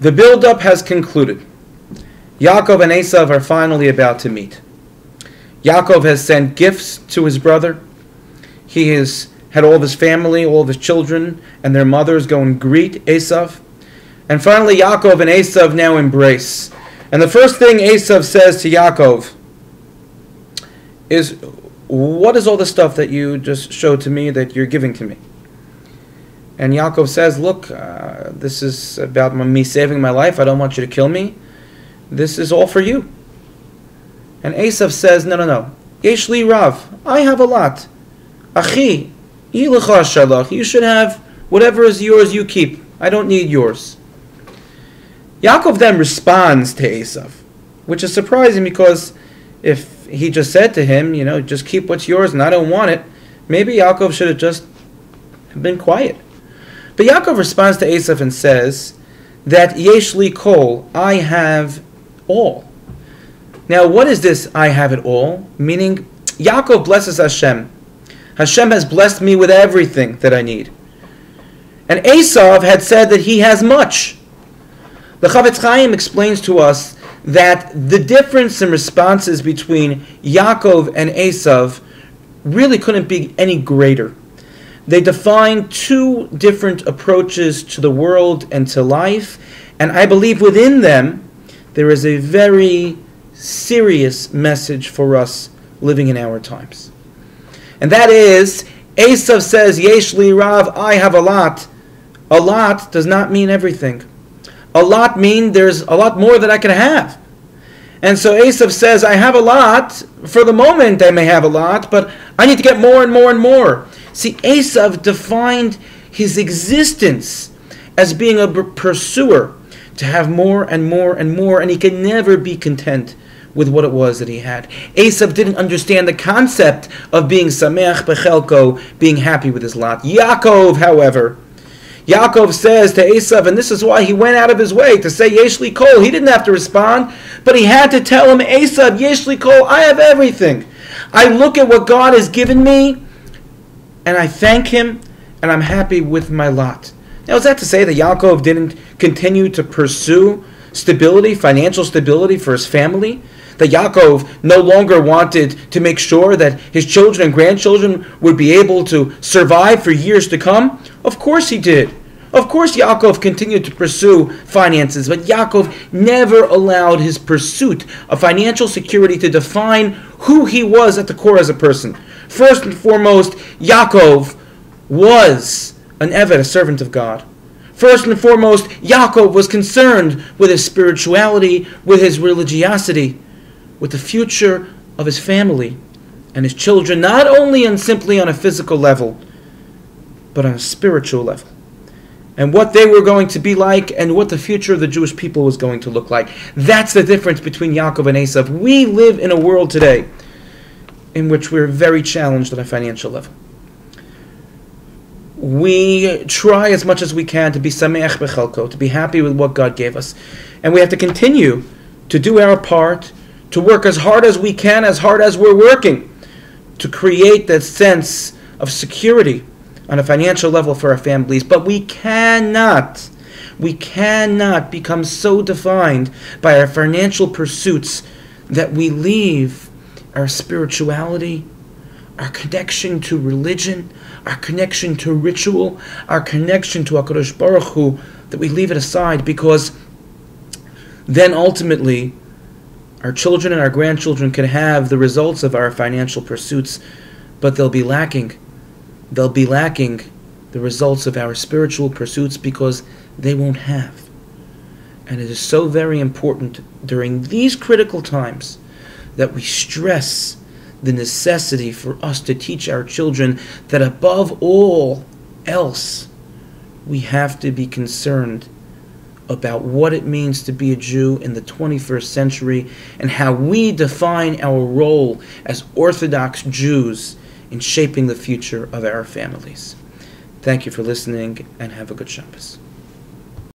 The build-up has concluded. Yaakov and Esav are finally about to meet. Yaakov has sent gifts to his brother. He has had all of his family, all of his children, and their mothers go and greet Esav. And finally, Yaakov and Esav now embrace. And the first thing Esav says to Yaakov is, what is all the stuff that you just showed to me that you're giving to me? And Yaakov says, look, this is about me saving my life. I don't want you to kill me. This is all for you. And Esav says, no. Yesh li rav. I have a lot. Achi, yilecha shalach. You should have whatever is yours, you keep. I don't need yours. Yaakov then responds to Esav, which is surprising because if he just said to him, just keep what's yours and I don't want it, maybe Yaakov should have just been quiet. But Yaakov responds to Esav and says that yesh li kol, I have all. Now, what is this, I have it all? Meaning, Yaakov blesses Hashem. Hashem has blessed me with everything that I need. And Esav had said that he has much. The Chavetz Chaim explains to us that the difference in responses between Yaakov and Esav really couldn't be any greater. They define two different approaches to the world and to life, and I believe within them there is a very serious message for us living in our times. And that is, Esav says, Yesh li rav, I have a lot. A lot does not mean everything. A lot means there's a lot more that I can have. And so Esav says, I have a lot. For the moment I may have a lot, but I need to get more and more and more. See, Esav defined his existence as being a pursuer, to have more and more and more, and he could never be content with what it was that he had. Esav didn't understand the concept of being sameach bechelko, being happy with his lot. Yaakov, however, Yaakov says to Esav, and this is why he went out of his way to say yesh li kol. He didn't have to respond, but he had to tell him, Esav, yesh li kol, I have everything. I look at what God has given me, and I thank Him, and I'm happy with my lot. Now, is that to say that Yaakov didn't continue to pursue stability, financial stability for his family? That Yaakov no longer wanted to make sure that his children and grandchildren would be able to survive for years to come? Of course he did. Of course Yaakov continued to pursue finances, but Yaakov never allowed his pursuit of financial security to define who he was at the core as a person. First and foremost, Yaakov was an Eved, a servant of God. First and foremost, Yaakov was concerned with his spirituality, with his religiosity, with the future of his family and his children, not only and simply on a physical level, but on a spiritual level. And what they were going to be like and what the future of the Jewish people was going to look like. That's the difference between Yaakov and Esav. We live in a world today in which we're very challenged on a financial level. We try as much as we can to be sameach bechelko, to be happy with what God gave us. And we have to continue to do our part, to work as hard as we can, as hard as we're working, to create that sense of security on a financial level for our families. But we cannot become so defined by our financial pursuits that we leave our spirituality, our connection to religion, our connection to ritual, our connection to HaKadosh Baruch Hu, that we leave it aside, because then ultimately our children and our grandchildren can have the results of our financial pursuits, but they'll be lacking. They'll be lacking the results of our spiritual pursuits because they won't have. And it is so very important during these critical times that we stress the necessity for us to teach our children that above all else, we have to be concerned about what it means to be a Jew in the 21st century and how we define our role as Orthodox Jews in shaping the future of our families. Thank you for listening, and have a good Shabbos.